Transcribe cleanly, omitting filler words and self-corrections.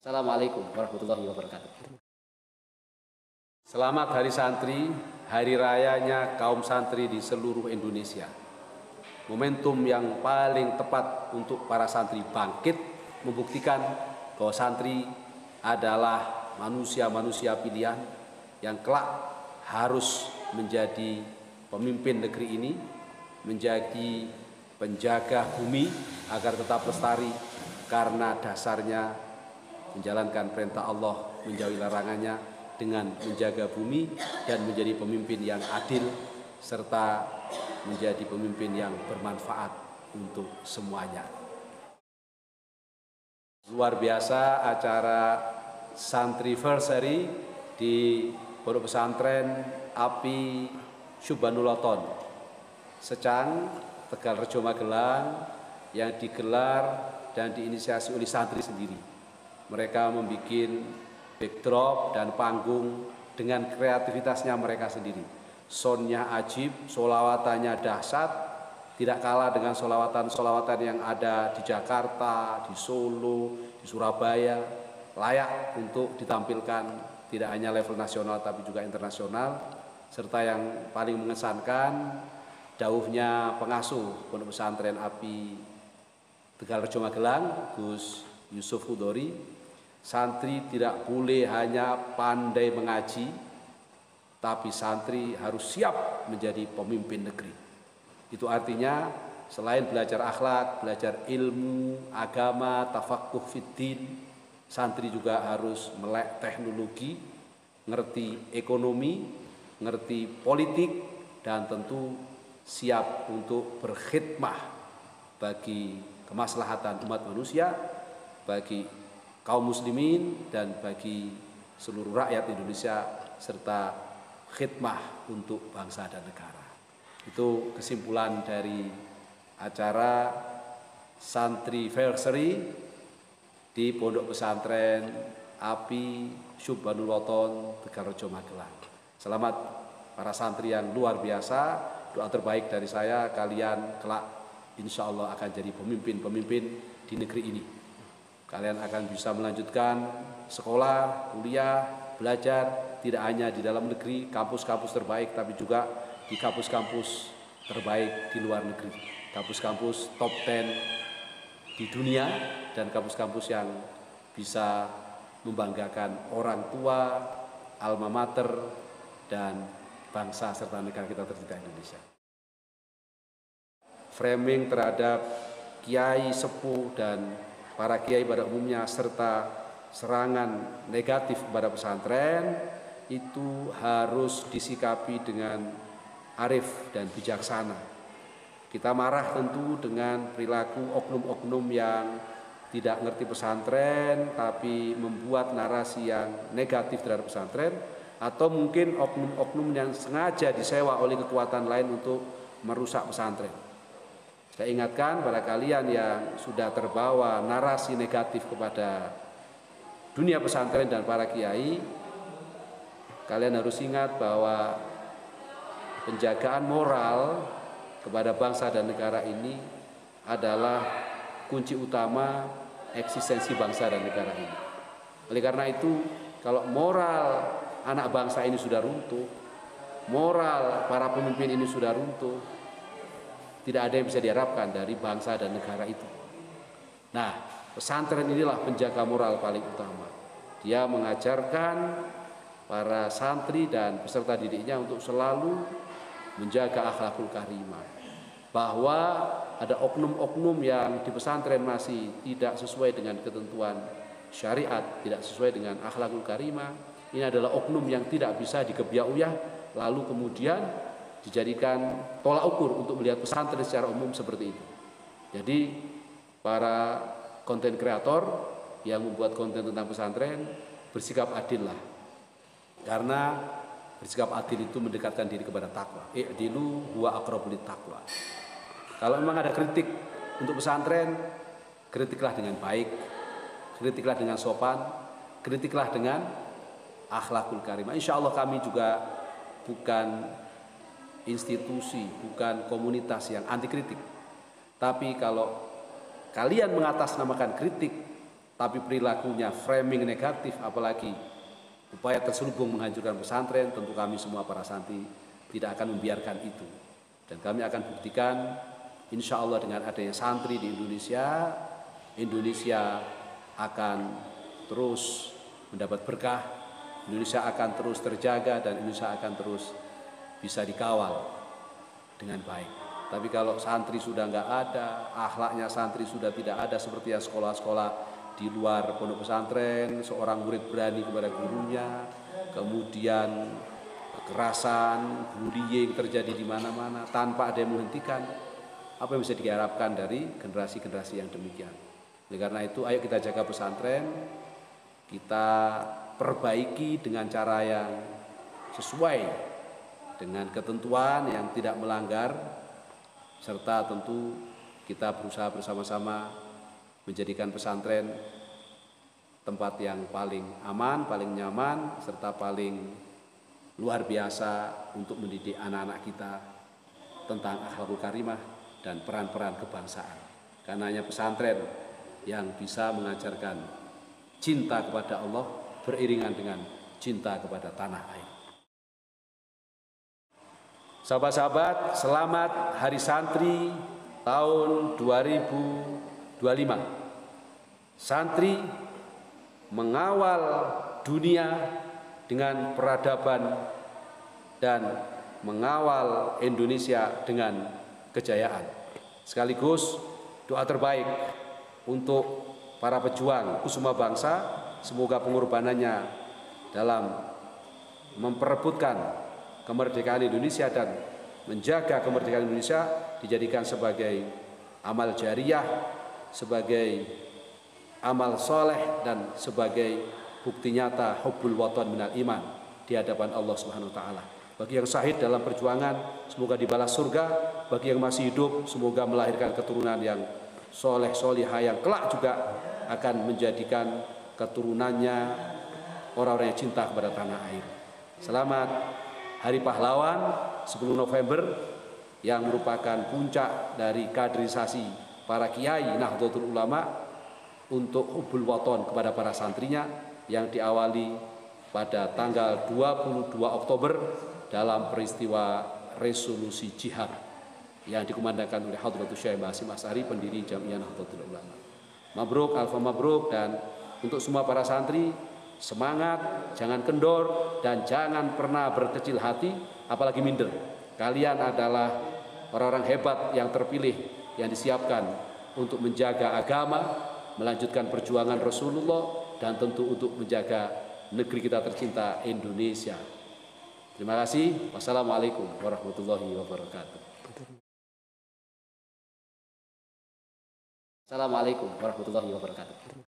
Assalamualaikum warahmatullahi wabarakatuh. Selamat Hari Santri, hari rayanya kaum santri di seluruh Indonesia. Momentum yang paling tepat untuk para santri bangkit membuktikan bahwa santri adalah manusia-manusia pilihan yang kelak harus menjadi pemimpin negeri ini, menjadi penjaga bumi agar tetap lestari karena dasarnya menjalankan perintah Allah, menjauhi larangannya dengan menjaga bumi dan menjadi pemimpin yang adil serta menjadi pemimpin yang bermanfaat untuk semuanya. Luar biasa acara Santriversary di Pondok Pesantren API Subhanulaton Secang, Tegalrejo Magelang yang digelar dan diinisiasi oleh santri sendiri. Mereka membuat backdrop dan panggung dengan kreativitasnya mereka sendiri. Soundnya ajib, solawatannya dahsyat, tidak kalah dengan solawatan-solawatan yang ada di Jakarta, di Solo, di Surabaya. Layak untuk ditampilkan tidak hanya level nasional tapi juga internasional. Serta yang paling mengesankan, dauhnya pengasuh Pondok Pesantren API Tegalrejo Magelang, Gus Yusuf Hudori, santri tidak boleh hanya pandai mengaji, tapi santri harus siap menjadi pemimpin negeri. Itu artinya selain belajar akhlak, belajar ilmu, agama, tafaqquh fiddin, santri juga harus melek teknologi, ngerti ekonomi, ngerti politik, dan tentu siap untuk berkhidmah bagi kemaslahatan umat manusia, bagi kaum muslimin dan bagi seluruh rakyat Indonesia serta khidmah untuk bangsa dan negara. Itu kesimpulan dari acara Santriversary di Pondok Pesantren API Subhanulaton Tegalrejo Magelang. Selamat para santri yang luar biasa. Doa terbaik dari saya, kalian kelak insya Allah akan jadi pemimpin-pemimpin di negeri ini. Kalian akan bisa melanjutkan sekolah, kuliah, belajar tidak hanya di dalam negeri, kampus-kampus terbaik, tapi juga di kampus-kampus terbaik di luar negeri. Kampus-kampus top 10 di dunia dan kampus-kampus yang bisa membanggakan orang tua, alma mater, dan bangsa serta negara kita tercinta Indonesia. Framing terhadap kiai, sepuh, dan para kiai pada umumnya serta serangan negatif kepada pesantren itu harus disikapi dengan arif dan bijaksana. Kita marah tentu dengan perilaku oknum-oknum yang tidak ngerti pesantren tapi membuat narasi yang negatif terhadap pesantren, atau mungkin oknum-oknum yang sengaja disewa oleh kekuatan lain untuk merusak pesantren. Saya ingatkan pada kalian yang sudah terbawa narasi negatif kepada dunia pesantren dan para kiai, kalian harus ingat bahwa penjagaan moral kepada bangsa dan negara ini adalah kunci utama eksistensi bangsa dan negara ini. Oleh karena itu, kalau moral anak bangsa ini sudah runtuh, moral para pemimpin ini sudah runtuh, tidak ada yang bisa diharapkan dari bangsa dan negara itu. Nah, pesantren inilah penjaga moral paling utama. Dia mengajarkan para santri dan peserta didiknya untuk selalu menjaga akhlakul karimah. Bahwa ada oknum-oknum yang di pesantren masih tidak sesuai dengan ketentuan syariat, tidak sesuai dengan akhlakul karimah. Ini adalah oknum yang tidak bisa dikebiauyah, lalu kemudian dijadikan tolak ukur untuk melihat pesantren secara umum seperti itu. Jadi para konten kreator yang membuat konten tentang pesantren bersikap adil lah, karena bersikap adil itu mendekatkan diri kepada takwa. I'dilu huwa aqrabu littaqwa. Kalau memang ada kritik untuk pesantren, kritiklah dengan baik, kritiklah dengan sopan, kritiklah dengan akhlakul karimah. Insya Allah kami juga bukan institusi, bukan komunitas yang anti kritik. Tapi kalau kalian mengatasnamakan kritik tapi perilakunya framing negatif, apalagi upaya terselubung menghancurkan pesantren, tentu kami semua para santri tidak akan membiarkan itu. Dan kami akan buktikan, insya Allah dengan adanya santri di Indonesia, Indonesia akan terus mendapat berkah, Indonesia akan terus terjaga, dan Indonesia akan terus bisa dikawal dengan baik. Tapi kalau santri sudah nggak ada, akhlaknya santri sudah tidak ada seperti yang sekolah-sekolah di luar pondok pesantren, seorang murid berani kepada gurunya, kemudian kekerasan, bullying terjadi di mana-mana tanpa ada yang menghentikan, apa yang bisa diharapkan dari generasi-generasi yang demikian. Oleh karena itu, ayo kita jaga pesantren, kita perbaiki dengan cara yang sesuai dengan ketentuan yang tidak melanggar, serta tentu kita berusaha bersama-sama menjadikan pesantren tempat yang paling aman, paling nyaman, serta paling luar biasa untuk mendidik anak-anak kita tentang akhlakul karimah dan peran-peran kebangsaan. Karena hanya pesantren yang bisa mengajarkan cinta kepada Allah beriringan dengan cinta kepada tanah air. Sahabat-sahabat, selamat Hari Santri tahun 2025. Santri mengawal dunia dengan peradaban dan mengawal Indonesia dengan kejayaan. Sekaligus doa terbaik untuk para pejuang kusuma bangsa, semoga pengorbanannya dalam memperebutkan kemerdekaan Indonesia dan menjaga kemerdekaan Indonesia dijadikan sebagai amal jariah, sebagai amal soleh, dan sebagai bukti nyata hubbul watan minal iman di hadapan Allah Subhanahu wa taala. Bagi yang syahid dalam perjuangan, semoga dibalas surga. Bagi yang masih hidup, semoga melahirkan keturunan yang soleh solihah yang kelak juga akan menjadikan keturunannya orang-orang yang cinta kepada tanah air. Selamat Hari Pahlawan 10 November yang merupakan puncak dari kaderisasi para kiai Nahdlatul Ulama untuk hubbul waton kepada para santrinya yang diawali pada tanggal 22 Oktober dalam peristiwa resolusi jihad yang dikumandangkan oleh Hadratus Syekh Hasyim Asy'ari, pendiri Jamiah Nahdlatul Ulama. Mabruk, alfa mabruk. Dan untuk semua para santri, semangat, jangan kendor, dan jangan pernah berkecil hati, apalagi minder. Kalian adalah orang-orang hebat yang terpilih, yang disiapkan untuk menjaga agama, melanjutkan perjuangan Rasulullah, dan tentu untuk menjaga negeri kita tercinta Indonesia. Terima kasih. Wassalamualaikum warahmatullahi wabarakatuh. Assalamualaikum warahmatullahi wabarakatuh.